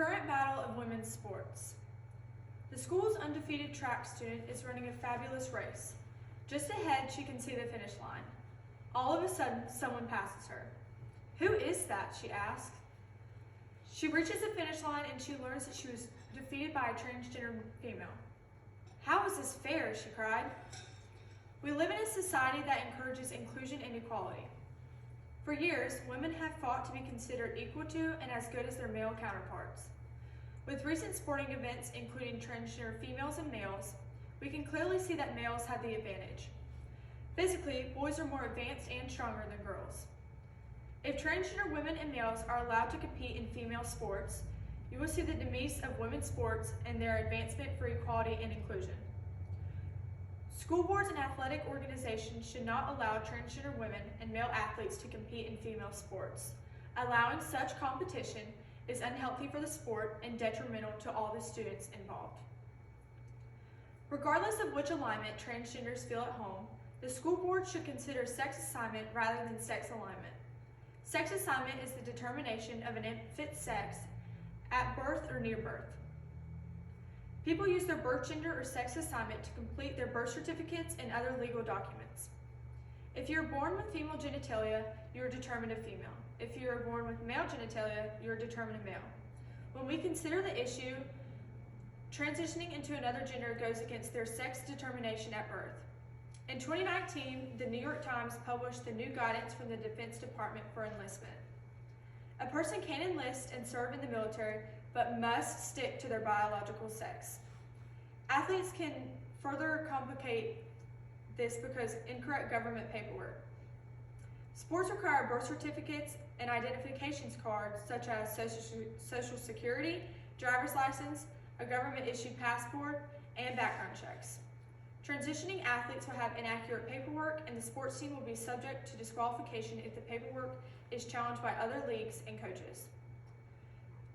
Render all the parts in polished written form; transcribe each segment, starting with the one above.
current battle of women's sports. The school's undefeated track student is running a fabulous race. Just ahead, she can see the finish line. All of a sudden, someone passes her. "Who is that?" she asks. She reaches the finish line and she learns that she was defeated by a transgender female. "How is this fair?" she cried. We live in a society that encourages inclusion and equality. For years, women have fought to be considered equal to and as good as their male counterparts. With recent sporting events, including transgender females and males, we can clearly see that males have the advantage. Physically, boys are more advanced and stronger than girls. If transgender women and males are allowed to compete in female sports, you will see the demise of women's sports and their advancement for equality and inclusion. School boards and athletic organizations should not allow transgender women and male athletes to compete in female sports. Allowing such competition is unhealthy for the sport and detrimental to all the students involved. Regardless of which alignment transgenders feel at home, the school board should consider sex assignment rather than sex alignment. Sex assignment is the determination of an infant's sex at birth or near birth. People use their birth gender or sex assignment to complete their birth certificates and other legal documents. If you are born with female genitalia, you are determined a female. If you are born with male genitalia, you are determined a male. When we consider the issue, transitioning into another gender goes against their sex determination at birth. In 2019, the New York Times published the new guidance from the Defense Department for enlistment. A person can enlist and serve in the military, but must stick to their biological sex. Athletes can further complicate this because incorrect government paperwork. Sports require birth certificates and identifications cards such as Social Security, driver's license, a government-issued passport, and background checks. Transitioning athletes will have inaccurate paperwork, and the sports team will be subject to disqualification if the paperwork is challenged by other leagues and coaches.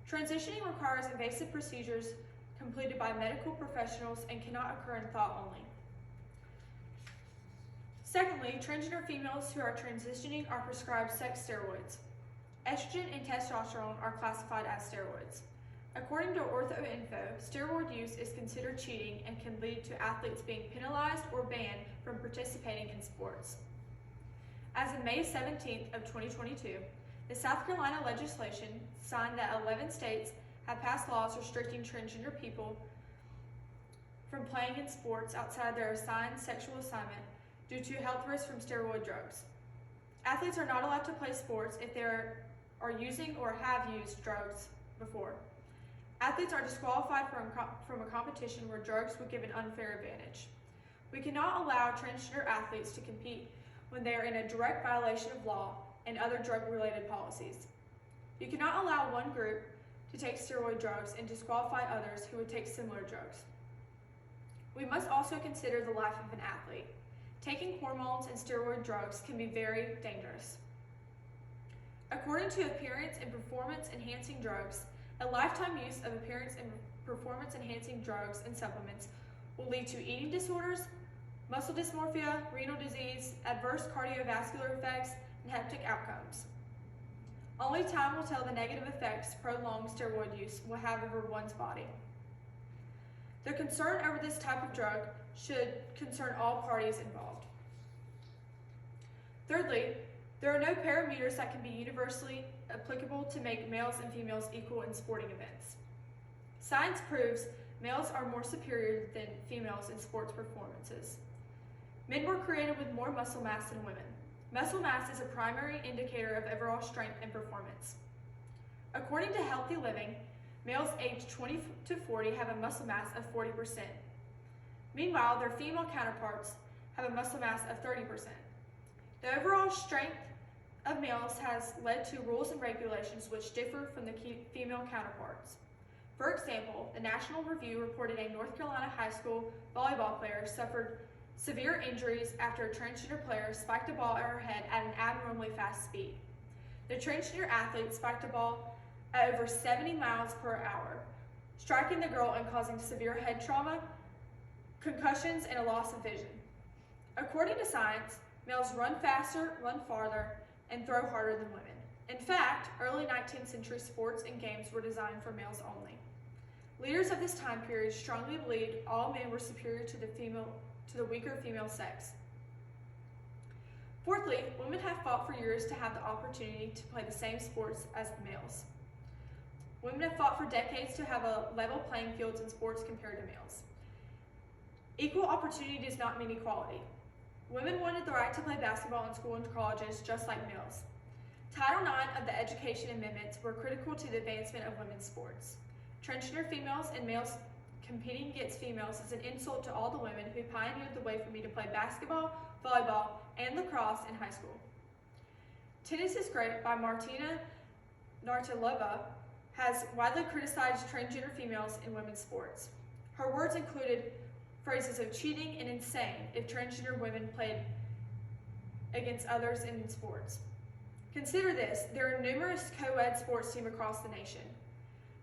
Transitioning requires invasive procedures completed by medical professionals and cannot occur in thought only. Secondly, transgender females who are transitioning are prescribed sex steroids. Estrogen and testosterone are classified as steroids. According to OrthoInfo, steroid use is considered cheating and can lead to athletes being penalized or banned from participating in sports. As of May 17th of 2022, the South Carolina legislation signed that 11 states have passed laws restricting transgender people from playing in sports outside their assigned sexual assignment due to health risks from steroid drugs. Athletes are not allowed to play sports if they are using or have used drugs before. Athletes are disqualified from a competition where drugs would give an unfair advantage. We cannot allow transgender athletes to compete when they are in a direct violation of law and other drug-related policies. You cannot allow one group to take steroid drugs and disqualify others who would take similar drugs. We must also consider the life of an athlete. Taking hormones and steroid drugs can be very dangerous. According to Appearance and Performance Enhancing Drugs, a lifetime use of appearance and performance enhancing drugs and supplements will lead to eating disorders, muscle dysmorphia, renal disease, adverse cardiovascular effects, and hectic outcomes. Only time will tell the negative effects prolonged steroid use will have over one's body. The concern over this type of drug should concern all parties involved. Thirdly, there are no parameters that can be universally applicable to make males and females equal in sporting events. Science proves males are more superior than females in sports performances. Men were created with more muscle mass than women. Muscle mass is a primary indicator of overall strength and performance. According to Healthy Living, males aged 20 to 40 have a muscle mass of 40%. Meanwhile, their female counterparts have a muscle mass of 30%. The overall strength of males has led to rules and regulations which differ from the female counterparts. For example, the National Review reported a North Carolina high school volleyball player suffered severe injuries after a transgender player spiked a ball at her head at an abnormally fast speed. The transgender athlete spiked a ball at over 70 miles per hour, striking the girl and causing severe head trauma, concussions, and a loss of vision. According to science, males run faster, run farther, and throw harder than women. In fact, early 19th century sports and games were designed for males only. Leaders of this time period strongly believed all men were superior to the weaker female sex. Fourthly, women have fought for years to have the opportunity to play the same sports as the males. Women have fought for decades to have a level playing field in sports compared to males. Equal opportunity does not mean equality. Women wanted the right to play basketball in school and colleges just like males. Title IX of the Education Amendments were critical to the advancement of women's sports. Transgender females and males competing against females is an insult to all the women who pioneered the way for me to play basketball, volleyball, and lacrosse in high school. Tennis is Great by Martina Navratilova has widely criticized transgender females in women's sports. Her words included phrases of cheating and insane if transgender women played against others in sports. Consider this, there are numerous co-ed sports teams across the nation.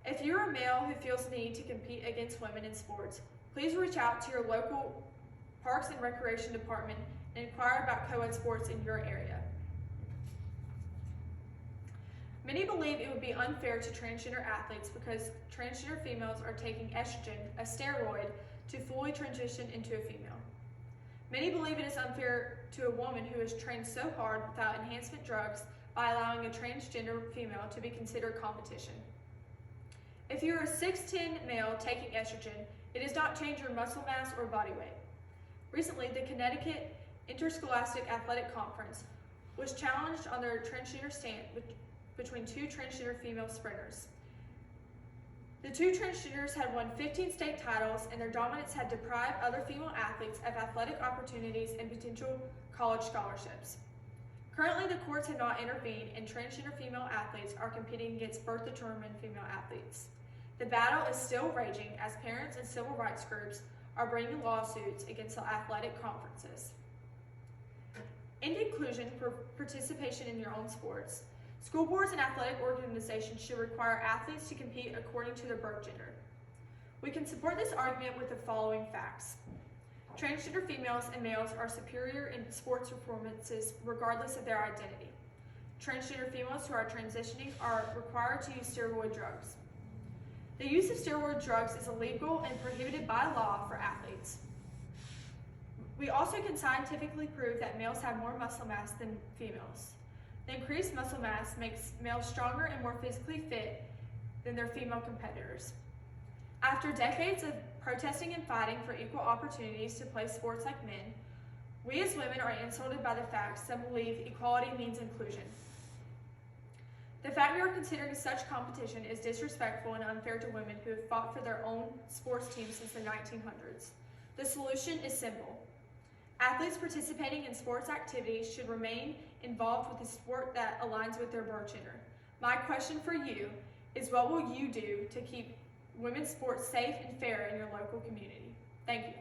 If you're a male who feels the need to compete against women in sports, please reach out to your local Parks and Recreation Department and inquire about co-ed sports in your area. Many believe it would be unfair to transgender athletes because transgender females are taking estrogen, a steroid, to fully transition into a female. Many believe it is unfair to a woman who has trained so hard without enhancement drugs by allowing a transgender female to be considered competition. If you are a 6'10" male taking estrogen, it does not change your muscle mass or body weight. Recently, the Connecticut Interscholastic Athletic Conference was challenged on their transgender stand between two transgender female sprinters. The two transgenders had won 15 state titles, and their dominance had deprived other female athletes of athletic opportunities and potential college scholarships. Currently, the courts have not intervened, and transgender female athletes are competing against birth-determined female athletes. The battle is still raging as parents and civil rights groups are bringing lawsuits against the athletic conferences. In conclusion, for participation in your own sports, school boards and athletic organizations should require athletes to compete according to their birth gender. We can support this argument with the following facts. Transgender females and males are superior in sports performances regardless of their identity. Transgender females who are transitioning are required to use steroid drugs. The use of steroid drugs is illegal and prohibited by law for athletes. We also can scientifically prove that males have more muscle mass than females. The increased muscle mass makes males stronger and more physically fit than their female competitors. After decades of protesting and fighting for equal opportunities to play sports like men, we as women are insulted by the fact some believe equality means inclusion. The fact we are considering such competition is disrespectful and unfair to women who have fought for their own sports teams since the 1900s. The solution is simple. Athletes participating in sports activities should remain involved with a sport that aligns with their birth gender. My question for you is, what will you do to keep women's sports safe and fair in your local community? Thank you.